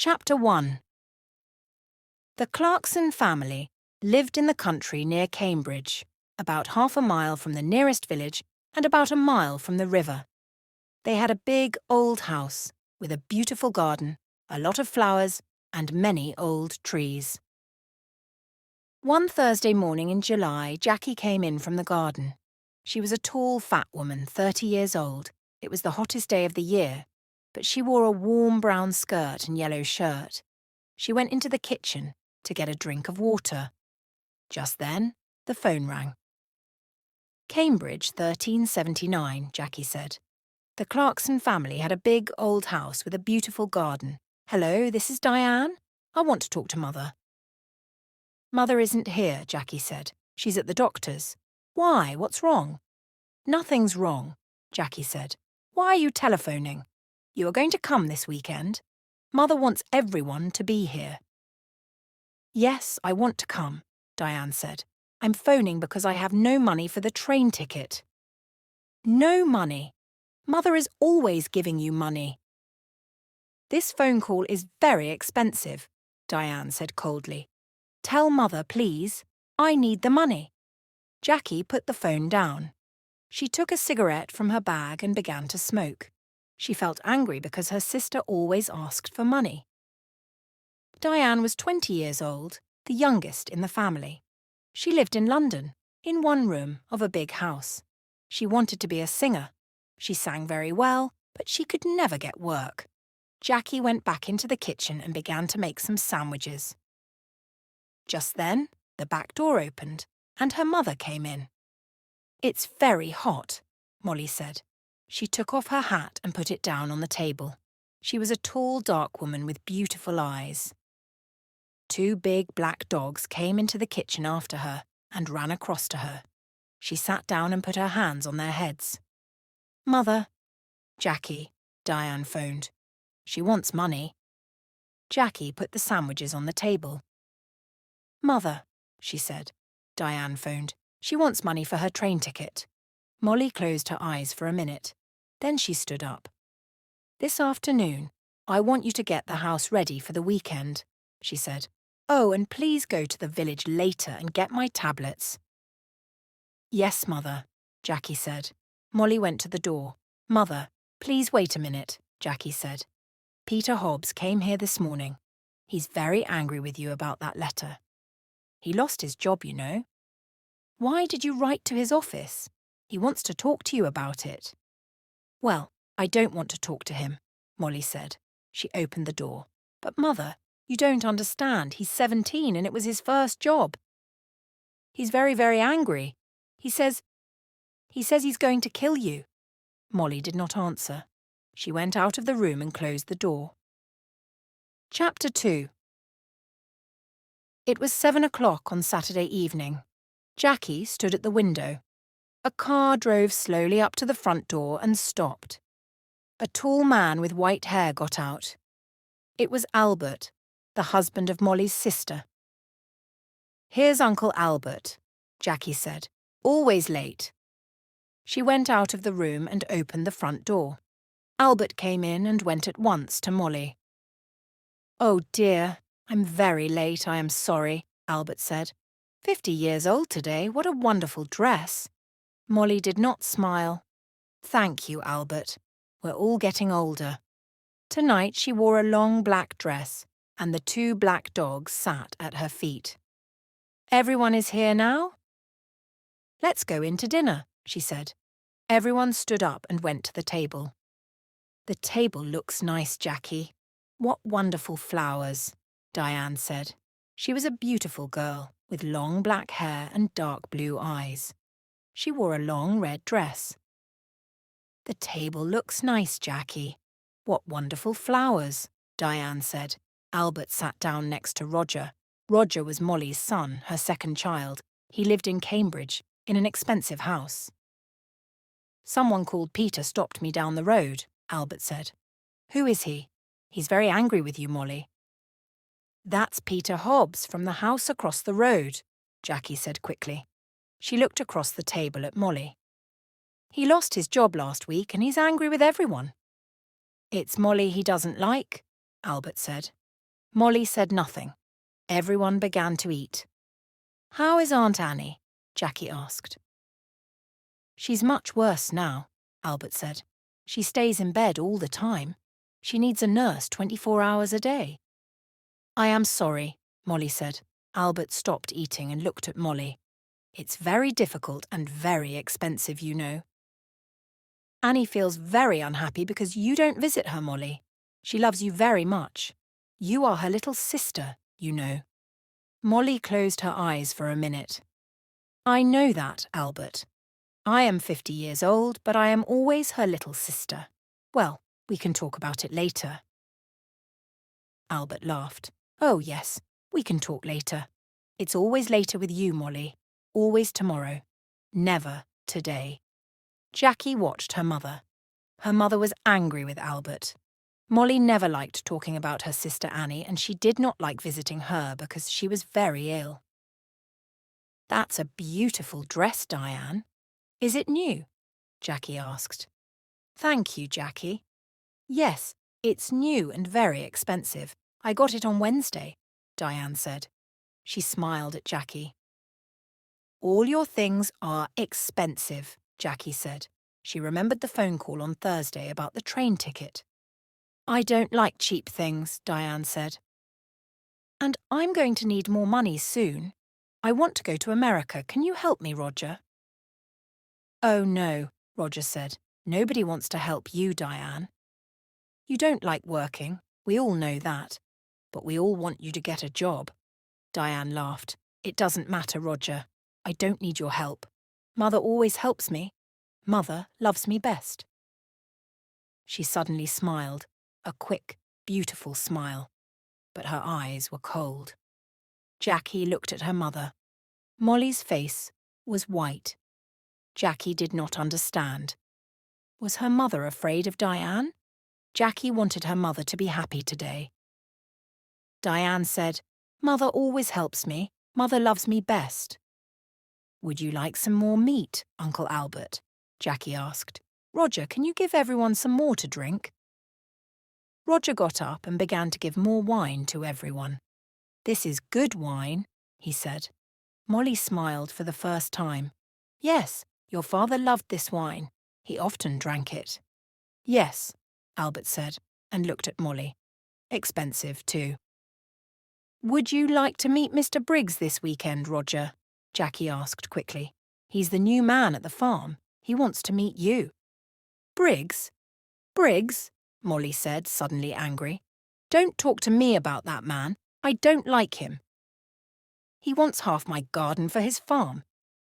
Chapter 1. The Clarkson family lived in the country near Cambridge, about half a mile from the nearest village and about a mile from the river. They had a big old house with a beautiful garden, a lot of flowers, and many old trees. One Thursday morning in July, Jackie came in from the garden. She was a tall, fat woman, 30 years old. It was the hottest day of the year, but she wore a warm brown skirt and yellow shirt. She went into the kitchen to get a drink of water. Just then, the phone rang. Cambridge, 1379, Jackie said. The Clarkson family had a big old house with a beautiful garden. Hello, this is Diane. I want to talk to Mother. Mother isn't here, Jackie said. She's at the doctor's. Why? What's wrong? Nothing's wrong, Jackie said. Why are you telephoning? You are going to come this weekend. Mother wants everyone to be here. Yes, I want to come, Diane said. I'm phoning because I have no money for the train ticket. No money? Mother is always giving you money. This phone call is very expensive, Diane said coldly. Tell Mother, please. I need the money. Jackie put the phone down. She took a cigarette from her bag and began to smoke. She felt angry because her sister always asked for money. Diane was 20 years old, the youngest in the family. She lived in London, in one room of a big house. She wanted to be a singer. She sang very well, but she could never get work. Jackie went back into the kitchen and began to make some sandwiches. Just then, the back door opened, and her mother came in. It's very hot, Molly said. She took off her hat and put it down on the table. She was a tall, dark woman with beautiful eyes. Two big black dogs came into the kitchen after her and ran across to her. She sat down and put her hands on their heads. Mother. Jackie, Diane phoned. She wants money. Jackie put the sandwiches on the table. Mother, she said. Diane phoned. She wants money for her train ticket. Molly closed her eyes for a minute. Then she stood up. This afternoon, I want you to get the house ready for the weekend, she said. Oh, and please go to the village later and get my tablets. Yes, Mother, Jackie said. Molly went to the door. Mother, please wait a minute, Jackie said. Peter Hobbs came here this morning. He's very angry with you about that letter. He lost his job, you know. Why did you write to his office? He wants to talk to you about it. Well, I don't want to talk to him, Molly said. She opened the door. But Mother, you don't understand. He's 17 and it was his first job. He's very, very angry. He says he's going to kill you. Molly did not answer. She went out of the room and closed the door. Chapter 2. It was 7 o'clock on Saturday evening. Jackie stood at the window. A car drove slowly up to the front door and stopped. A tall man with white hair got out. It was Albert, the husband of Molly's sister. Here's Uncle Albert, Jackie said. Always late. She went out of the room and opened the front door. Albert came in and went at once to Molly. Oh dear, I'm very late, I am sorry, Albert said. 50 years old today, what a wonderful dress. Molly did not smile. Thank you, Albert. We're all getting older. Tonight she wore a long black dress, and the two black dogs sat at her feet. Everyone is here now? Let's go in to dinner, she said. Everyone stood up and went to the table. The table looks nice, Jackie. What wonderful flowers, Diane said. She was a beautiful girl, with long black hair and dark blue eyes. She wore a long red dress. The table looks nice, Jackie. What wonderful flowers, Diane said. Albert sat down next to Roger. Roger was Molly's son, her second child. He lived in Cambridge, in an expensive house. Someone called Peter stopped me down the road, Albert said. Who is he? He's very angry with you, Molly. That's Peter Hobbs from the house across the road, Jackie said quickly. She looked across the table at Molly. He lost his job last week and he's angry with everyone. It's Molly he doesn't like, Albert said. Molly said nothing. Everyone began to eat. "How is Aunt Annie?" Jackie asked. "She's much worse now," Albert said. "She stays in bed all the time. She needs a nurse 24 hours a day." "I am sorry," Molly said. Albert stopped eating and looked at Molly. "It's very difficult and very expensive, you know." "Annie feels very unhappy because you don't visit her, Molly. She loves you very much. You are her little sister, you know." Molly closed her eyes for a minute. "I know that, Albert. I am 50 years old, but I am always her little sister. Well, we can talk about it later." Albert laughed. "Oh, yes, we can talk later. It's always later with you, Molly. Always tomorrow. Never today." Jackie watched her mother. Her mother was angry with Albert. Molly never liked talking about her sister Annie, and she did not like visiting her because she was very ill. "That's a beautiful dress, Diane. Is it new?" Jackie asked. "Thank you, Jackie." "Yes, it's new and very expensive. I got it on Wednesday," Diane said. She smiled at Jackie. "All your things are expensive," Jackie said. She remembered the phone call on Thursday about the train ticket. "I don't like cheap things," Diane said. "And I'm going to need more money soon. I want to go to America. Can you help me, Roger?" "Oh, no," Roger said. "Nobody wants to help you, Diane. You don't like working. We all know that. But we all want you to get a job." Diane laughed. "It doesn't matter, Roger. I don't need your help. Mother always helps me. Mother loves me best." She suddenly smiled, a quick, beautiful smile. But her eyes were cold. Jackie looked at her mother. Molly's face was white. Jackie did not understand. Was her mother afraid of Diane? Jackie wanted her mother to be happy today. Diane said, "Mother always helps me. Mother loves me best." "Would you like some more meat, Uncle Albert?" Jackie asked. "Roger, can you give everyone some more to drink?" Roger got up and began to give more wine to everyone. "This is good wine," he said. Molly smiled for the first time. "Yes, your father loved this wine. He often drank it." "Yes," Albert said, and looked at Molly. "Expensive, too." "Would you like to meet Mr. Briggs this weekend, Roger?" Jackie asked quickly. "He's the new man at the farm. He wants to meet you." "Briggs? Briggs?" Molly said, suddenly angry. "Don't talk to me about that man. I don't like him. He wants half my garden for his farm.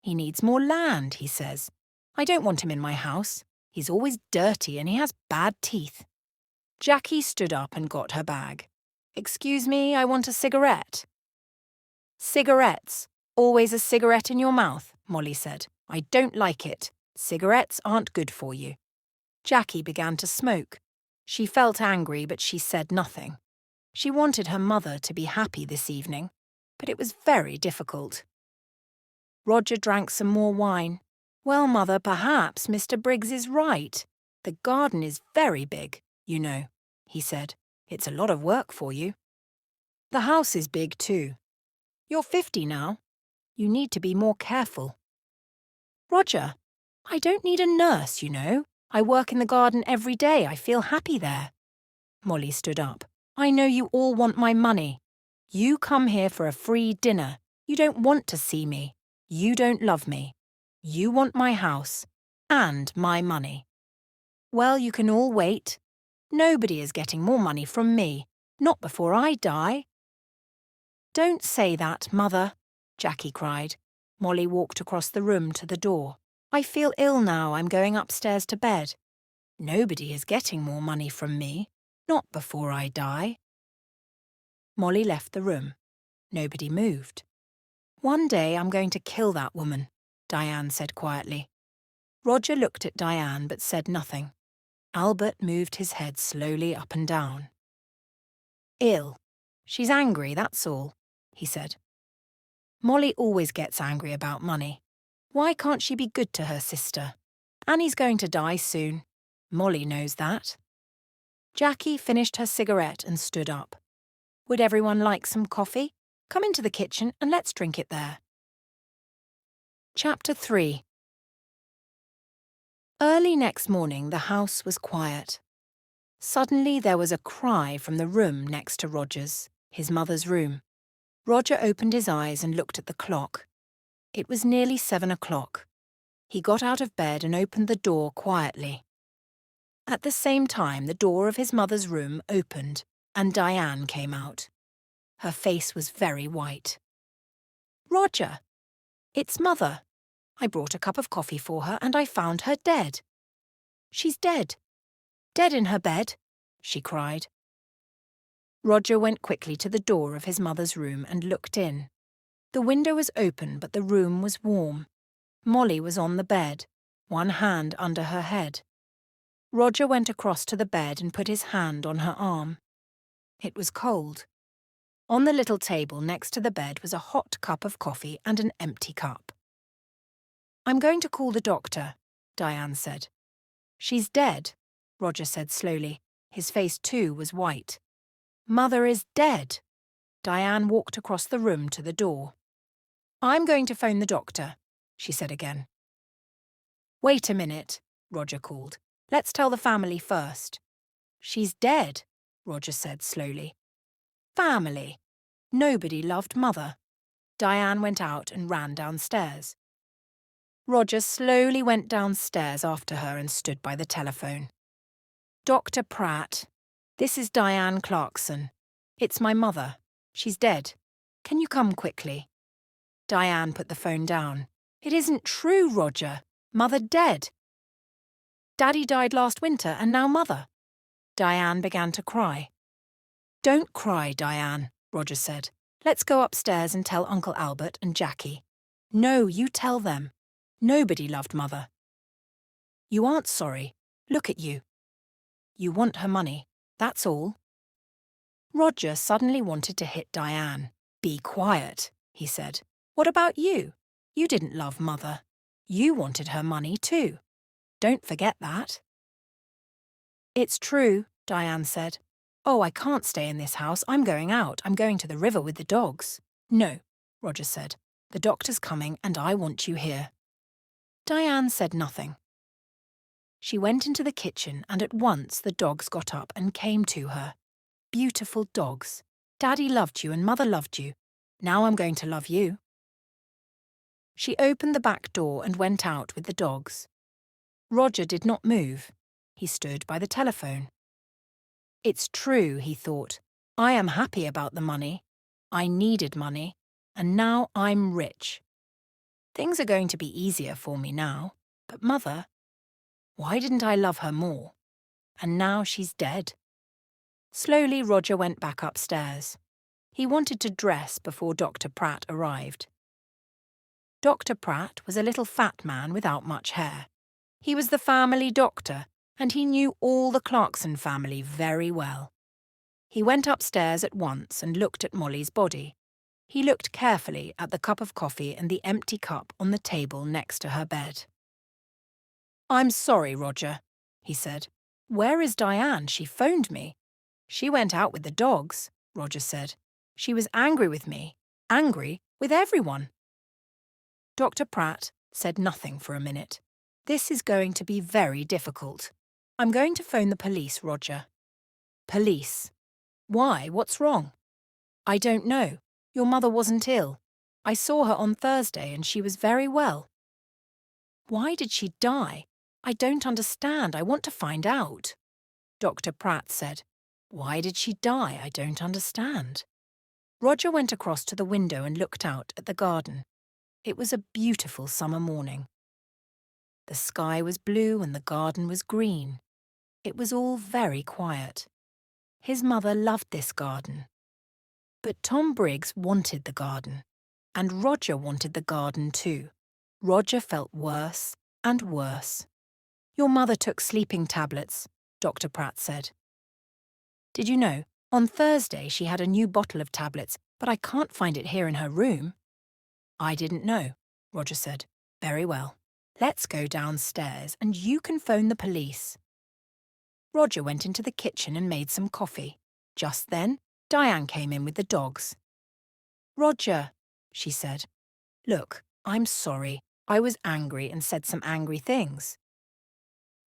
He needs more land, he says. I don't want him in my house. He's always dirty and he has bad teeth." Jackie stood up and got her bag. "Excuse me, I want a cigarette." "Cigarettes. Always a cigarette in your mouth," Molly said. "I don't like it. Cigarettes aren't good for you." Jackie began to smoke. She felt angry, but she said nothing. She wanted her mother to be happy this evening, but it was very difficult. Roger drank some more wine. "Well, Mother, perhaps Mr. Briggs is right. The garden is very big, you know," he said. "It's a lot of work for you. The house is big too. You're 50 now. You need to be more careful." "Roger, I don't need a nurse, you know. I work in the garden every day. I feel happy there." Molly stood up. "I know you all want my money. You come here for a free dinner. You don't want to see me. You don't love me. You want my house and my money. Well, you can all wait. Nobody is getting more money from me. Not before I die." "Don't say that, Mother," Jackie cried. Molly walked across the room to the door. "I feel ill now. I'm going upstairs to bed. Nobody is getting more money from me. Not before I die." Molly left the room. Nobody moved. "One day I'm going to kill that woman," Diane said quietly. Roger looked at Diane but said nothing. Albert moved his head slowly up and down. "Ill. She's angry, that's all," he said. "Molly always gets angry about money. Why can't she be good to her sister? Annie's going to die soon. Molly knows that." Jackie finished her cigarette and stood up. Would everyone like some coffee? Come into the kitchen and let's drink it there. Chapter 3. Early next morning, the house was quiet. Suddenly there was a cry from the room next to Roger's, his mother's room. Roger opened his eyes and looked at the clock. It was nearly 7 o'clock. He got out of bed and opened the door quietly. At the same time, the door of his mother's room opened and Diane came out. Her face was very white. "Roger, it's Mother. I brought a cup of coffee for her and I found her dead. She's dead. Dead in her bed," she cried. Roger went quickly to the door of his mother's room and looked in. The window was open, but the room was warm. Molly was on the bed, one hand under her head. Roger went across to the bed and put his hand on her arm. It was cold. On the little table next to the bed was a hot cup of coffee and an empty cup. "I'm going to call the doctor," Diane said. "She's dead," Roger said slowly. His face too was white. "Mother is dead." Diane walked across the room to the door. "I'm going to phone the doctor," she said again. "Wait a minute," Roger called. "Let's tell the family first." "She's dead," Roger said slowly. "Family. Nobody loved Mother." Diane went out and ran downstairs. Roger slowly went downstairs after her and stood by the telephone. "Dr. Pratt, this is Diane Clarkson. It's my mother. She's dead. Can you come quickly?" Diane put the phone down. "It isn't true, Roger. Mother dead. Daddy died last winter and now Mother." Diane began to cry. "Don't cry, Diane," Roger said. "Let's go upstairs and tell Uncle Albert and Jackie." "No, you tell them. Nobody loved Mother." "You aren't sorry. Look at you. You want her money. That's all." Roger suddenly wanted to hit Diane. "Be quiet," he said. "What about you? You didn't love Mother. You wanted her money too. Don't forget that." "It's true," Diane said. "Oh, I can't stay in this house. I'm going out. I'm going to the river with the dogs." "No," Roger said. "The doctor's coming and I want you here." Diane said nothing. She went into the kitchen and at once the dogs got up and came to her. Beautiful dogs. "Daddy loved you and Mother loved you. Now I'm going to love you." She opened the back door and went out with the dogs. Roger did not move. He stood by the telephone. "It's true," he thought. "I am happy about the money. I needed money, and now I'm rich. Things are going to be easier for me now. But Mother, why didn't I love her more? And now she's dead." Slowly, Roger went back upstairs. He wanted to dress before Dr. Pratt arrived. Dr. Pratt was a little fat man without much hair. He was the family doctor, and he knew all the Clarkson family very well. He went upstairs at once and looked at Molly's body. He looked carefully at the cup of coffee and the empty cup on the table next to her bed. "I'm sorry, Roger," he said. "Where is Diane? She phoned me." "She went out with the dogs," Roger said. "She was angry with me. Angry with everyone." Dr. Pratt said nothing for a minute. "This is going to be very difficult. I'm going to phone the police, Roger." "Police? Why? What's wrong?" "I don't know. Your mother wasn't ill. I saw her on Thursday and she was very well." "Why did she die? I don't understand. I want to find out." Dr. Pratt said. "Why did she die? I don't understand." Roger went across to the window and looked out at the garden. It was a beautiful summer morning. The sky was blue and the garden was green. It was all very quiet. His mother loved this garden. But Tom Briggs wanted the garden, and Roger wanted the garden too. Roger felt worse and worse. "Your mother took sleeping tablets," Dr. Pratt said. "Did you know, on Thursday she had a new bottle of tablets, but I can't find it here in her room." "I didn't know," Roger said. "Very well. Let's go downstairs and you can phone the police." Roger went into the kitchen and made some coffee. Just then, Diane came in with the dogs. "Roger," she said, "look, I'm sorry. I was angry and said some angry things."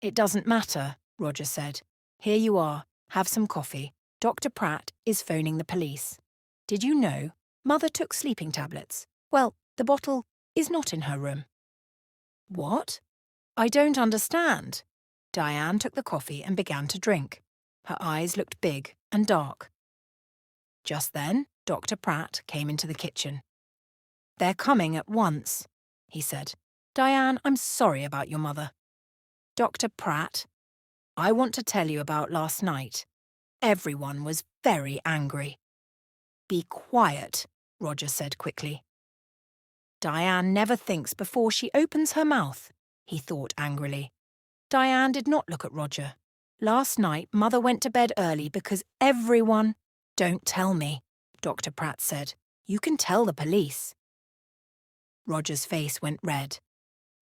"It doesn't matter," Roger said. "Here you are. Have some coffee. Dr. Pratt is phoning the police. Did you know Mother took sleeping tablets? Well, the bottle is not in her room." "What? I don't understand." Diane took the coffee and began to drink. Her eyes looked big and dark. Just then, Dr. Pratt came into the kitchen. "They're coming at once," he said. "Diane, I'm sorry about your mother." "Dr. Pratt, I want to tell you about last night. Everyone was very angry." "Be quiet," Roger said quickly. "Diane never thinks before she opens her mouth," he thought angrily. Diane did not look at Roger. "Last night, Mother went to bed early because everyone—" "Don't tell me," Dr. Pratt said. "You can tell the police." Roger's face went red.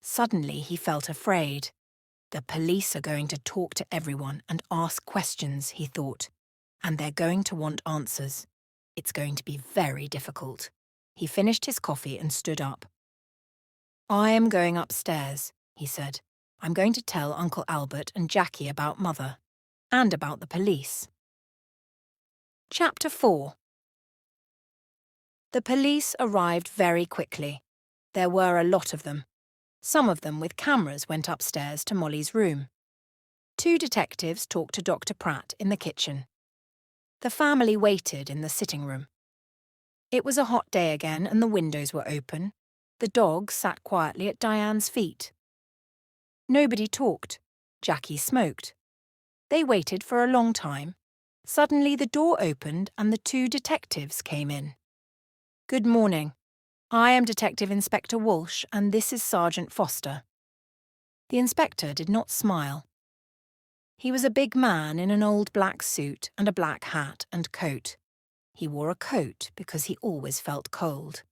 Suddenly, he felt afraid. The police are going to talk to everyone and ask questions, he thought. And they're going to want answers. It's going to be very difficult. He finished his coffee and stood up. "I am going upstairs," he said. "I'm going to tell Uncle Albert and Jackie about Mother. And about the police." Chapter 4. The police arrived very quickly. There were a lot of them. Some of them with cameras went upstairs to Molly's room. 2 detectives talked to Dr. Pratt in the kitchen. The family waited in the sitting room. It was a hot day again and the windows were open. The dog sat quietly at Diane's feet. Nobody talked. Jackie smoked. They waited for a long time. Suddenly the door opened and the 2 detectives came in. "Good morning. I am Detective Inspector Walsh and this is Sergeant Foster." The inspector did not smile. He was a big man in an old black suit and a black hat and coat. He wore a coat because he always felt cold.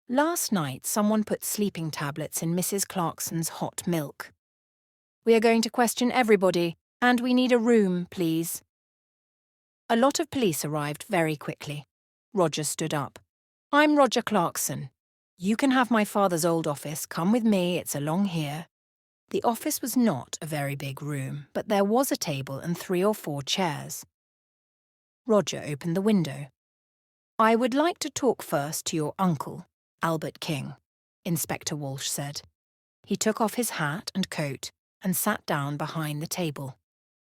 "Last night someone put sleeping tablets in Mrs. Clarkson's hot milk. We are going to question everybody, and we need a room, please." A lot of police arrived very quickly. Roger stood up. "I'm Roger Clarkson. You can have my father's old office. Come with me, it's along here." The office was not a very big room, but there was a table and 3 or 4 chairs. Roger opened the window. "I would like to talk first to your uncle, Albert King," Inspector Walsh said. He took off his hat and coat and sat down behind the table.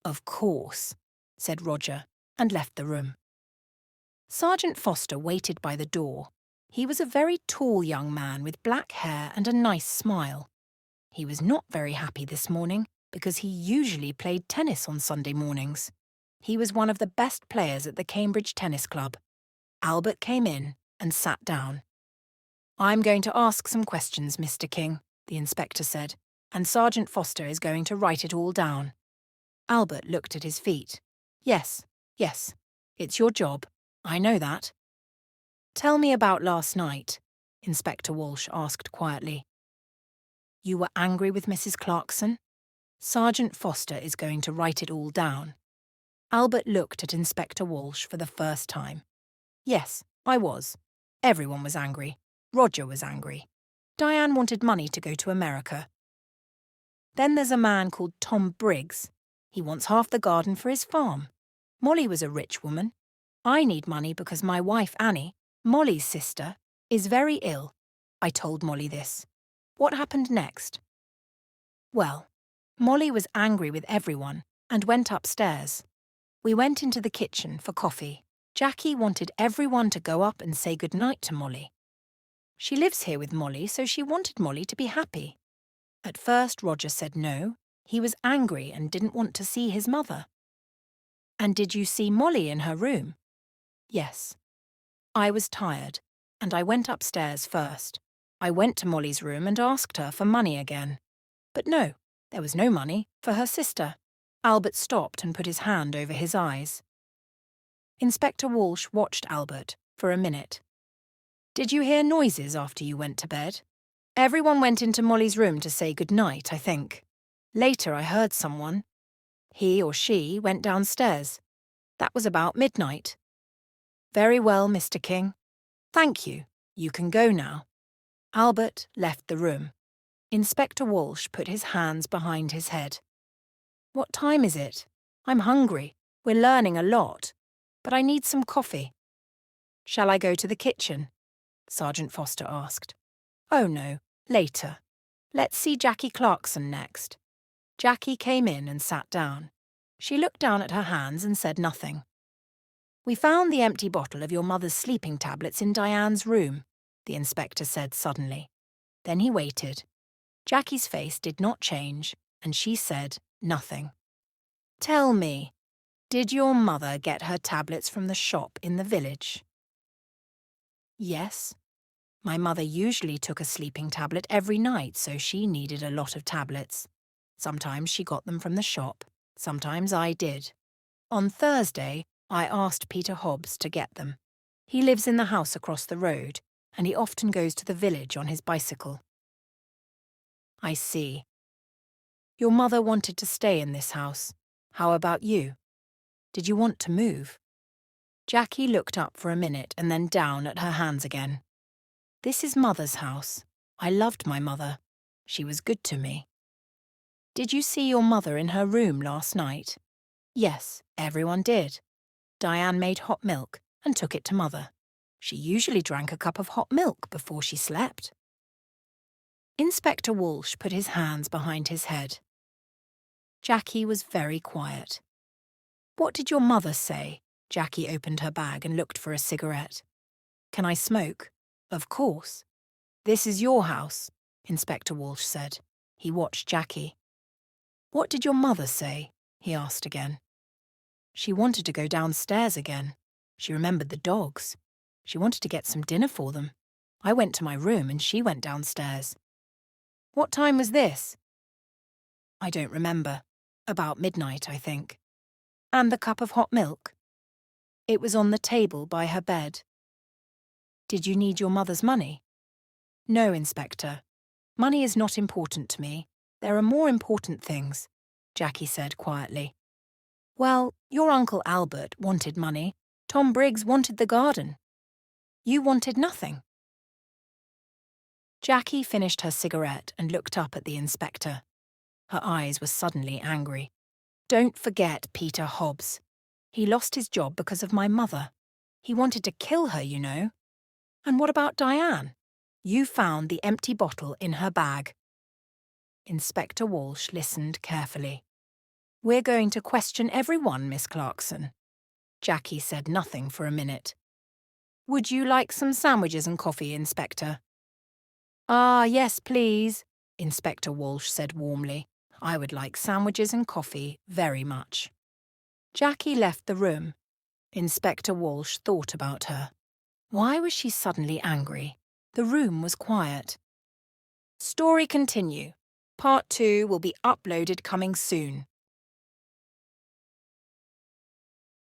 "Of course," said Roger, and left the room. Sergeant Foster waited by the door. He was a very tall young man with black hair and a nice smile. He was not very happy this morning because he usually played tennis on Sunday mornings. He was one of the best players at the Cambridge Tennis Club. Albert came in and sat down. "I'm going to ask some questions, Mr. King," the inspector said, "and Sergeant Foster is going to write it all down." Albert looked at his feet. Yes. It's your job. I know that." "Tell me about last night," Inspector Walsh asked quietly. "You were angry with Mrs. Clarkson?" Sergeant Foster is going to write it all down. Albert looked at Inspector Walsh for the first time. "Yes, I was. Everyone was angry. Roger was angry. Diane wanted money to go to America. Then there's a man called Tom Briggs. He wants half the garden for his farm. Molly was a rich woman. I need money because my wife Annie, Molly's sister, is very ill. I told Molly this. What happened next?" "Well, Molly was angry with everyone and went upstairs. We went into the kitchen for coffee. Jackie wanted everyone to go up and say goodnight to Molly. She lives here with Molly, so she wanted Molly to be happy. At first Roger said no. He was angry and didn't want to see his mother." "And did you see Molly in her room?" "Yes. I was tired, and I went upstairs first. I went to Molly's room and asked her for money again. But no, there was no money for her sister." Albert stopped and put his hand over his eyes. Inspector Walsh watched Albert for a minute. "Did you hear noises after you went to bed?" "Everyone went into Molly's room to say goodnight, I think. Later I heard someone. He or she went downstairs. That was about midnight. Very well, Mr. King. Thank you. You can go now. Albert left the room. Inspector Walsh put his hands behind his head. What time is it? I'm hungry. We're learning a lot. But I need some coffee. Shall I go to the kitchen? Sergeant Foster asked. Oh no, later. Let's see Jackie Clarkson next. Jackie came in and sat down. She looked down at her hands and said nothing. We found the empty bottle of your mother's sleeping tablets in Diane's room, the inspector said suddenly. Then he waited. Jackie's face did not change, and she said nothing. Tell me, did your mother get her tablets from the shop in the village? Yes. My mother usually took a sleeping tablet every night, so she needed a lot of tablets. Sometimes she got them from the shop, sometimes I did. On Thursday, I asked Peter Hobbs to get them. He lives in the house across the road, and he often goes to the village on his bicycle. I see. Your mother wanted to stay in this house. How about you? Did you want to move? Jackie looked up for a minute and then down at her hands again. This is Mother's house. I loved my mother. She was good to me. Did you see your mother in her room last night? Yes, everyone did. Diane made hot milk and took it to Mother. She usually drank a cup of hot milk before she slept. Inspector Walsh put his hands behind his head. Jackie was very quiet. What did your mother say? Jackie opened her bag and looked for a cigarette. Can I smoke? Of course. This is your house, Inspector Walsh said. He watched Jackie. What did your mother say? He asked again. She wanted to go downstairs again. She remembered the dogs. She wanted to get some dinner for them. I went to my room and she went downstairs. What time was this? I don't remember. About midnight, I think. And the cup of hot milk? It was on the table by her bed. Did you need your mother's money? No, Inspector. Money is not important to me. There are more important things, Jackie said quietly. Well, your Uncle Albert wanted money. Tom Briggs wanted the garden. You wanted nothing. Jackie finished her cigarette and looked up at the inspector. Her eyes were suddenly angry. Don't forget Peter Hobbs. He lost his job because of my mother. He wanted to kill her, you know. And what about Diane? You found the empty bottle in her bag. Inspector Walsh listened carefully. We're going to question everyone, Miss Clarkson. Jackie said nothing for a minute. Would you like some sandwiches and coffee, Inspector? Ah, yes, please, Inspector Walsh said warmly. I would like sandwiches and coffee very much. Jackie left the room. Inspector Walsh thought about her. Why was she suddenly angry? The room was quiet. Story continue. Part 2 will be uploaded coming soon.